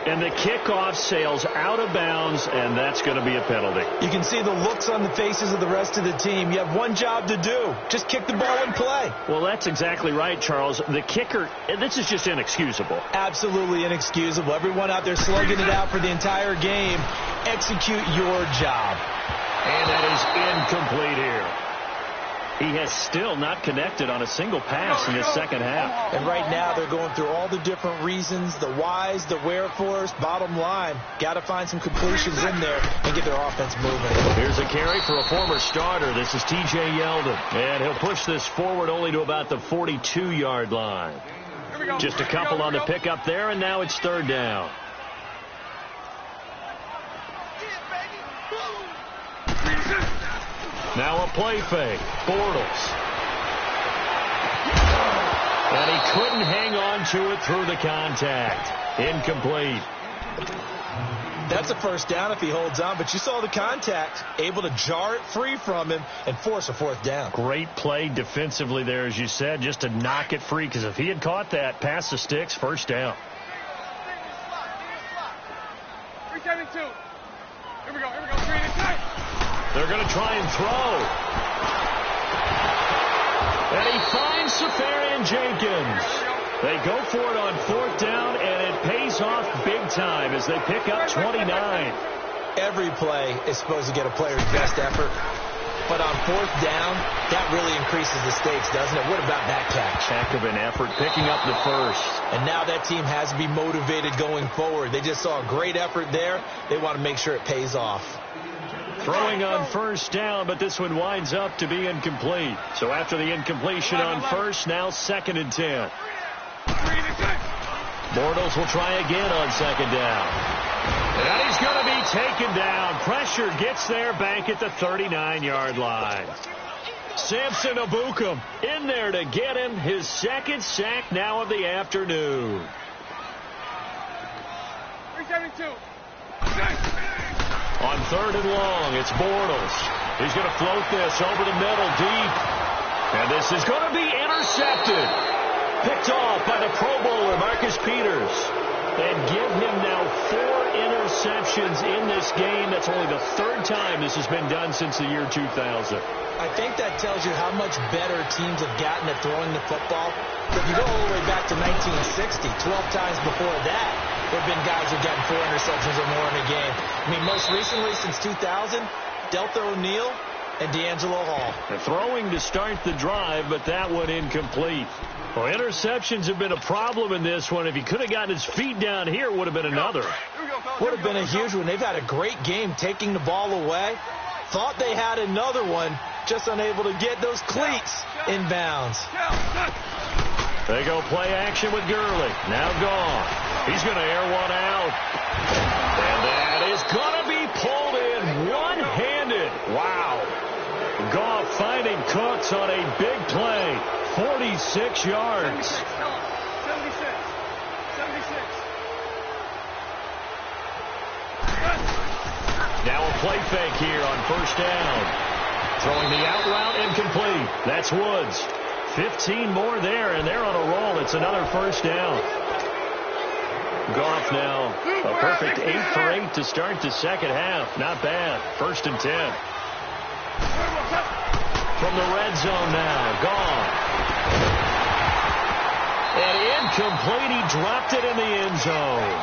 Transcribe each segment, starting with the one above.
And the kickoff sails out of bounds, and that's going to be a penalty. You can see the looks on the faces of the rest of the team. You have one job to do. Just kick the ball and play. Well, that's exactly right, Charles. The kicker, this is just inexcusable. Absolutely inexcusable. Everyone out there slugging it out for the entire game. Execute your job. And that is incomplete here. He has still not connected on a single pass in this second half. And right now they're going through all the different reasons, the whys, the wherefores. Bottom line, got to find some completions in there and get their offense moving. Here's a carry for a former starter. This is T.J. Yeldon. And he'll push this forward only to about the 42-yard line. Just a couple on the pickup there, and now it's third down. Now a play fake. Bortles. And he couldn't hang on to it through the contact. Incomplete. That's a first down if he holds on, but you saw the contact, able to jar it free from him and force a fourth down. Great play defensively there, as you said, just to knock it free, because if he had caught that, past the sticks, first down. 372. Here we go, 3 and 10. They're going to try and throw. And he finds Safarian Jenkins. They go for it on fourth down, and it pays off big time as they pick up 29. Every play is supposed to get a player's best effort. But on fourth down, that really increases the stakes, doesn't it? What about that catch? Heck of an effort, picking up the first. And now that team has to be motivated going forward. They just saw a great effort there. They want to make sure it pays off. Throwing on first down, but this one winds up to be incomplete. So after the incompletion on first, now second and 10. Bortles will try again on second down. And he's going to be taken down. Pressure gets there back at the 39-yard line. Samson Abukum in there to get him his second sack now of the afternoon. 372. On third and long, it's Bortles. He's going to float this over the middle deep. And this is going to be intercepted. Picked off by the Pro Bowler, Marcus Peters. And give him now 4 interceptions in this game. That's only the third time this has been done since the year 2000. I think that tells you how much better teams have gotten at throwing the football. If you go all the way back to 1960, 12 times before that, there have been guys who've gotten 4 interceptions or more in a game. I mean, most recently, since 2000, Delta O'Neal and D'Angelo Hall. The throwing to start the drive, but that one incomplete. Well, interceptions have been a problem in this one. If he could have gotten his feet down here, it would have been another. Would have been a huge one. They've had a great game taking the ball away. Thought they had another one, just unable to get those cleats in bounds. They go play action with Gurley. Now gone. He's going to air one out. And that is going to be pulled in one-handed. Wow. Goff finding Cooks on a big play. 46 yards. 76. Now a play fake here on first down. Throwing the out route incomplete. That's Woods. 15 more there, and they're on a roll. It's another first down. Goff now a perfect 8 for 8 to start the second half. Not bad. First and 10. From the red zone now. Goff. And incomplete. He dropped it in the end zone.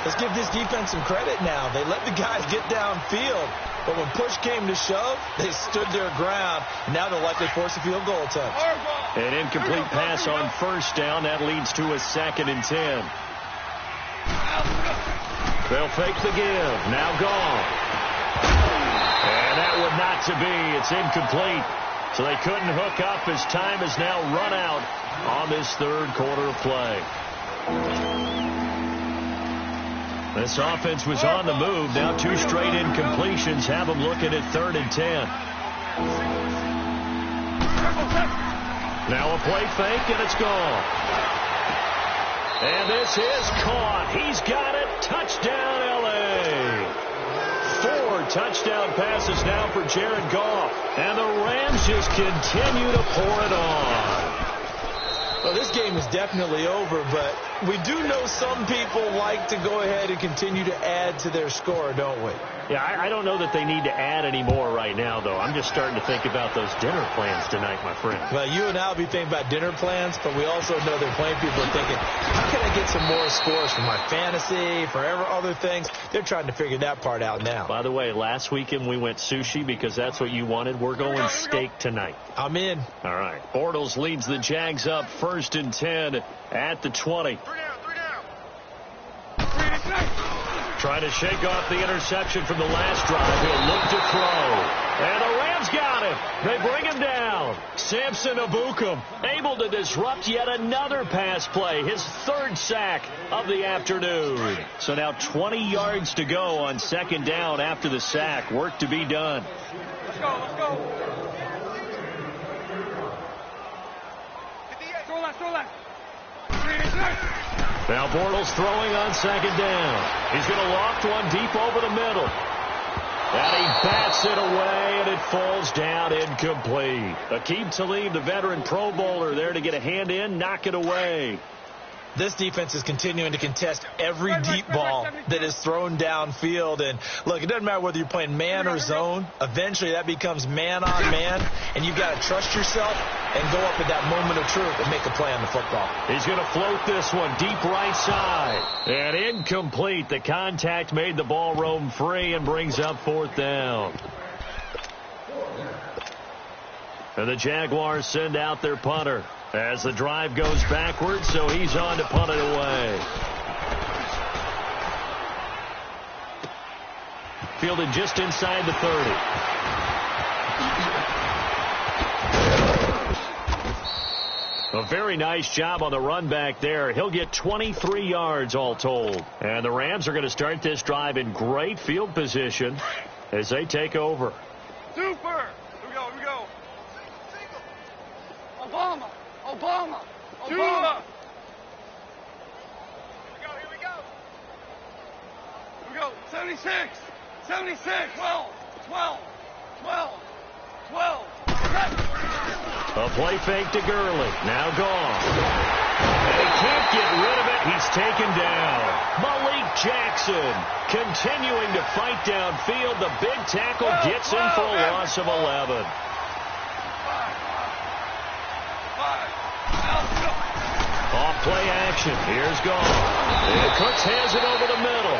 Let's give this defense some credit now. They let the guys get downfield. But when push came to shove, they stood their ground. Now they'll likely force a field goal attempt. An incomplete pass on first down. That leads to a second and 10. They'll fake the give. Now gone. And that would not to be. It's incomplete. So they couldn't hook up as time is now run out on this third quarter of play. This offense was on the move. Now 2 straight incompletions have them looking at third and 10. Now a play fake, and it's gone. And this is caught. He's got it. Touchdown, L.A. 4 touchdown passes now for Jared Goff. And the Rams just continue to pour it on. Well, this game is definitely over, but we do know some people like to go ahead and continue to add to their score, don't we? Yeah, I don't know that they need to add any more right now, though. I'm just starting to think about those dinner plans tonight, my friend. Well, you and I will be thinking about dinner plans, but we also know that plenty of people are thinking, how can I get some more scores for my fantasy, for other things? They're trying to figure that part out now. By the way, last weekend we went sushi because that's what you wanted. We're going steak tonight. I'm in. All right. Bortles leads the Jags up 1st and 10 at the 20. Trying to shake off the interception from the last drive. He'll look to throw. And the Rams got him. They bring him down. Samson Abukum able to disrupt yet another pass play. His 3rd sack of the afternoon. So now 20 yards to go on 2nd down after the sack. Work to be done. Let's go, let's go. Go left. Now Bortles throwing on 2nd down. He's going to loft one deep over the middle. And he bats it away, and it falls down incomplete. Aqib Talib, the veteran Pro Bowler, there to get a hand in, knock it away. This defense is continuing to contest every deep ball that is thrown downfield. And, look, it doesn't matter whether you're playing man or zone. Eventually, that becomes man-on-man, and you've got to trust yourself and go up at that moment of truth and make a play on the football. He's going to float this one deep right side. And incomplete. The contact made the ball roam free and brings up 4th down. And the Jaguars send out their punter as the drive goes backwards, so he's on to punt it away. Fielded just inside the 30. A very nice job on the run back there. He'll get 23 yards all told. And the Rams are going to start this drive in great field position as they take over. Super. Here we go. Obama. Here we go. 76. 12. A play fake to Gurley. Now gone. And he can't get rid of it. He's taken down. Malik Jackson continuing to fight downfield. The big tackle gets him for a loss of 11. Off play action. Here's gone. And Cooks has it over the middle.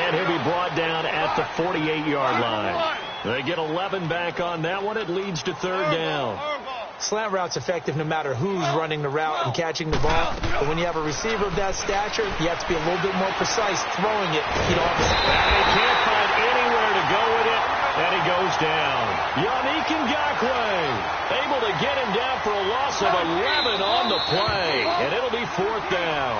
And he'll be brought down at the 48-yard line. They get 11 back on that one. It leads to 3rd down. Slant route's effective no matter who's running the route and catching the ball. But when you have a receiver of that stature, you have to be a little bit more precise throwing it. You don't have to... And they can't find anywhere to go with it. And he goes down. Yannick Ngakoue able to get him down for a loss of 11 on the play. And it'll be 4th down.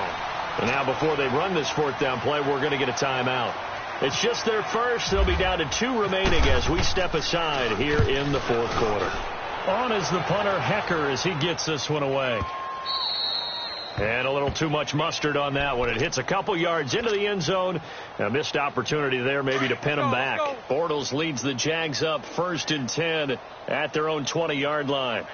And now before they run this 4th down play, we're going to get a timeout. It's just their first. They'll be down to 2 remaining as we step aside here in the 4th quarter. On is the punter, Hecker, as he gets this one away. And a little too much mustard on that one. It hits a couple yards into the end zone. A missed opportunity there maybe to pin him back. Bortles leads the Jags up 1st and 10 at their own 20-yard line.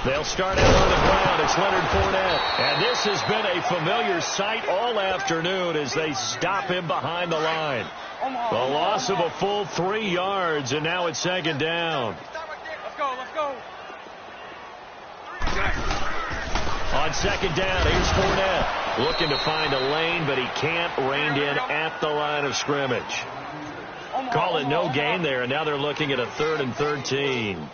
They'll start out on the ground. It's Leonard Fournette. And this has been a familiar sight all afternoon as they stop him behind the line. The loss of a full 3 yards, and now it's 2nd down. Let's go. On 2nd down, here's Fournette. Looking to find a lane, but he can't. Reined in at the line of scrimmage. Call it no gain there, and now they're looking at a 3rd and 13.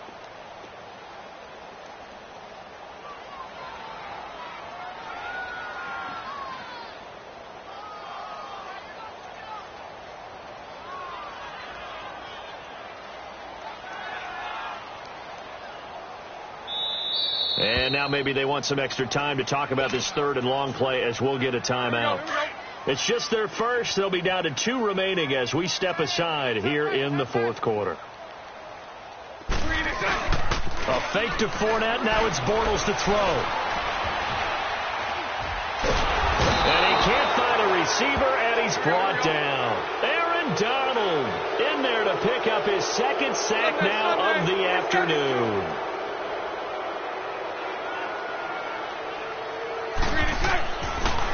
And now maybe they want some extra time to talk about this 3rd and long play as we'll get a timeout. It's just their first. They'll be down to 2 remaining as we step aside here in the 4th quarter. A fake to Fournette. Now it's Bortles to throw. And he can't find a receiver, and he's brought down. Aaron Donald in there to pick up his 2nd sack now of the afternoon.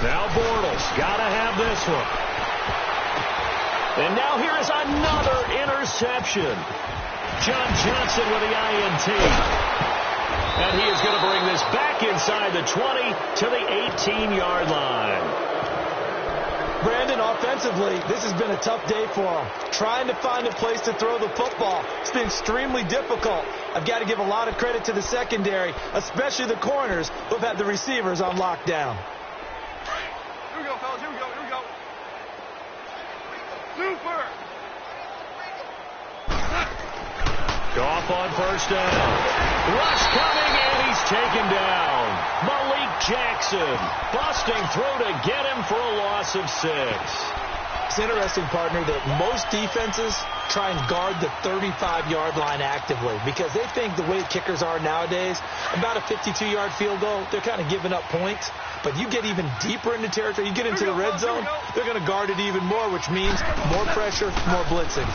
Now Bortles, got to have this one. And now here is another interception. John Johnson with the INT. And he is going to bring this back inside the 20 to the 18-yard line. Brandon, offensively, this has been a tough day for him. Trying to find a place to throw the football. It's been extremely difficult. I've got to give a lot of credit to the secondary, especially the corners who've had the receivers on lockdown. Here we go, fellas. Here we go. Here we go. Super. Goff on first down. Rush coming, and he's taken down. Malik Jackson busting through to get him for a loss of 6. It's interesting, partner, that most defenses try and guard the 35-yard line actively because they think the way kickers are nowadays, about a 52-yard field goal, they're kind of giving up points. But you get even deeper into territory, you get into the red zone, they're going to guard it even more, which means more pressure, more blitzing.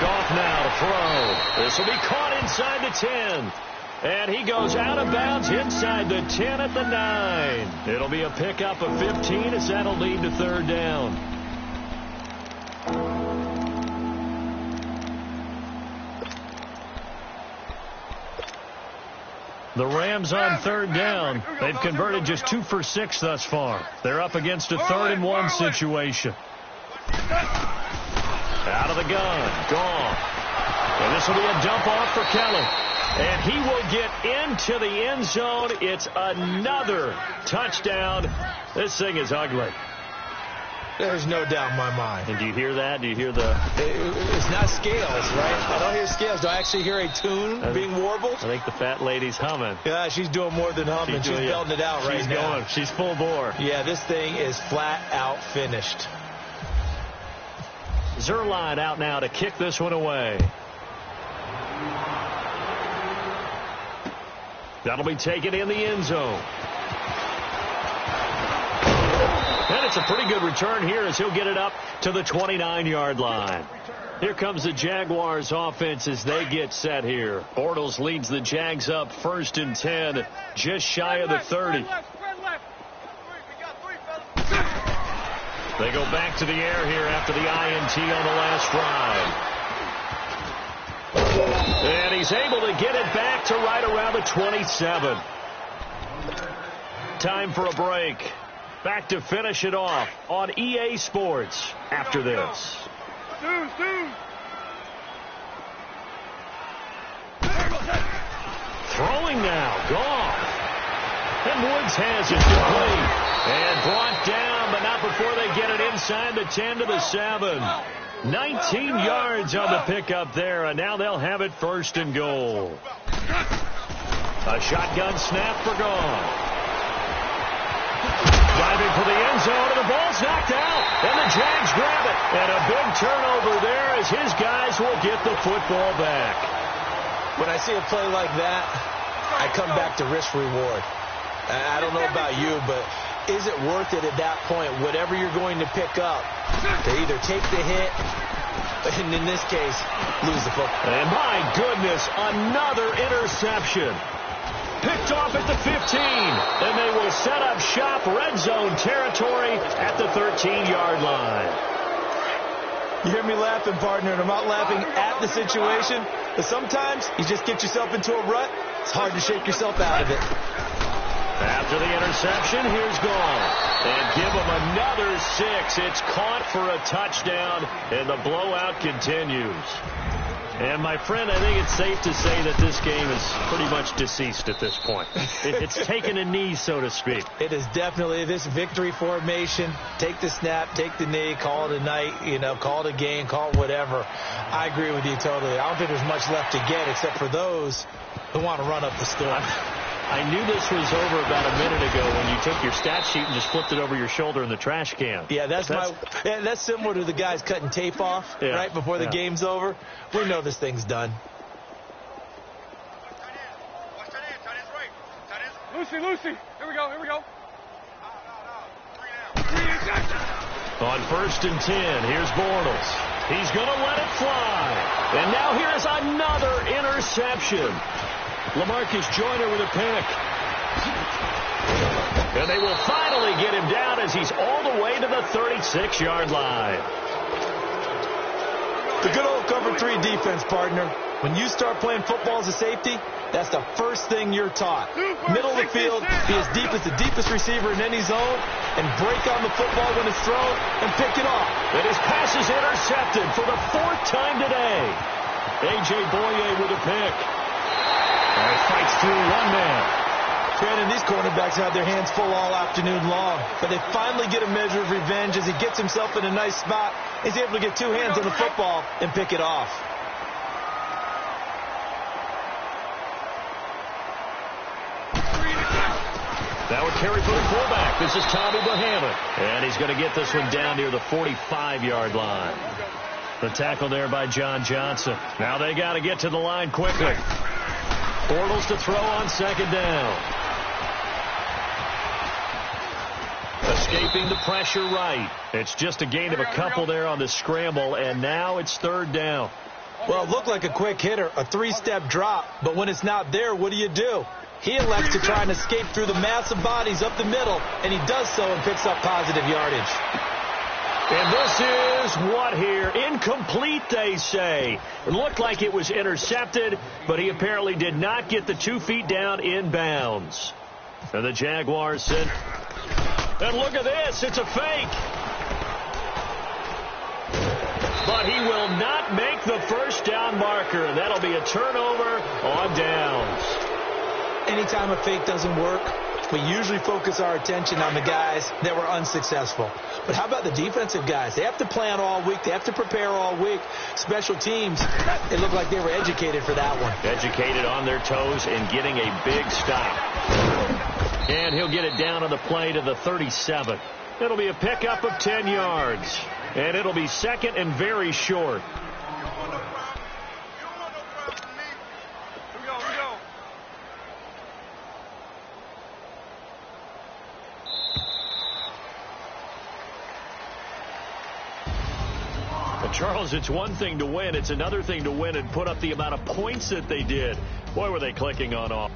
Goff now to throw. This will be caught inside the 10. And he goes out of bounds inside the 10 at the 9. It'll be a pickup of 15 as that'll lead to third down. The Rams on third down. They've converted just 2 for 6 thus far. They're up against a 3rd-and-1 situation. Out of the gun. Gone. And this will be a dump off for Kelly. And he will get into the end zone. It's another touchdown. This thing is ugly. There's no doubt in my mind. And do you hear that? Do you hear the... It's not scales, right? I don't hear scales. Do I actually hear a tune being warbled? I think the fat lady's humming. Yeah, she's doing more than humming. She's belting it out right now. Going. She's full bore. Yeah, this thing is flat out finished. Zerline out now to kick this one away. That'll be taken in the end zone. And it's a pretty good return here as he'll get it up to the 29-yard line. Here comes the Jaguars offense as they get set here. Bortles leads the Jags up 1st and 10, just shy of the 30. They go back to the air here after the INT on the last drive. And he's able to get it back to right around the 27. Time for a break. Back to finish it off on EA Sports after this. Throwing now. Goff. And Woods has it complete. And brought down, but not before they get it inside the 10 to the 7. 19 yards on the pickup there, and now they'll have it 1st and goal. A shotgun snap for Goff. Diving for the end zone, and the ball's knocked out, and the Jags grab it. And a big turnover there as his guys will get the football back. When I see a play like that, I come back to risk-reward. I don't know about you, but is it worth it at that point, whatever you're going to pick up, to either take the hit, and in this case, lose the football? And my goodness, another interception. Picked off at the 15, and they will set up shop red zone territory at the 13-yard line. You hear me laughing, partner, and I'm not laughing at the situation, but sometimes you just get yourself into a rut. It's hard to shake yourself out of it. After the interception, here's Goff. And give him another 6. It's caught for a touchdown, and the blowout continues. And, my friend, I think it's safe to say that this game is pretty much deceased at this point. It's taken a knee, so to speak. It is definitely this victory formation. Take the snap, take the knee, call it a night, call it a game, call it whatever. I agree with you totally. I don't think there's much left to get except for those who want to run up the score. I knew this was over about a minute ago when you took your stat sheet and just flipped it over your shoulder in the trash can. Yeah, that's similar to the guys cutting tape off right before the game's over. We know this thing's done. Lucy. Here we go. On 1st and 10, here's Bortles. He's going to let it fly. And now here's another interception. LaMarcus Joyner with a pick. And they will finally get him down as he's all the way to the 36-yard line. The good old cover 3 defense, partner. When you start playing football as a safety, that's the first thing you're taught. Middle of the field, be as deep as the deepest receiver in any zone, and break on the football when it's thrown and pick it off. And his pass is intercepted for the 4th time today. A.J. Boye with a pick. And fights through one man. Brandon, these cornerbacks have their hands full all afternoon long, but they finally get a measure of revenge as he gets himself in a nice spot. He's able to get 2 hands on the football and pick it off. That would carry for the fullback. This is Tommy Bahamas. And he's going to get this one down near the 45-yard line. The tackle there by John Johnson. Now they got to get to the line quickly. Bortles to throw on 2nd down. Escaping the pressure right. It's just a gain of a couple there on the scramble, and now it's 3rd down. Well, it looked like a quick hitter, a 3-step drop, but when it's not there, what do? He elects to try and escape through the massive bodies up the middle, and he does so and picks up positive yardage. And this is what here? Incomplete, they say. It looked like it was intercepted, but he apparently did not get the 2 feet down in bounds. And the Jaguars sent. And look at this. It's a fake. But he will not make the 1st down marker. That'll be a turnover on downs. Anytime a fake doesn't work, we usually focus our attention on the guys that were unsuccessful. But how about the defensive guys? They have to plan all week. They have to prepare all week. Special teams, it looked like they were educated for that one. Educated on their toes and getting a big stop. And he'll get it down on the play to the 37. It'll be a pickup of 10 yards. And it'll be 2nd and very short. Charles, it's one thing to win. It's another thing to win and put up the amount of points that they did. Boy, were they clicking on off.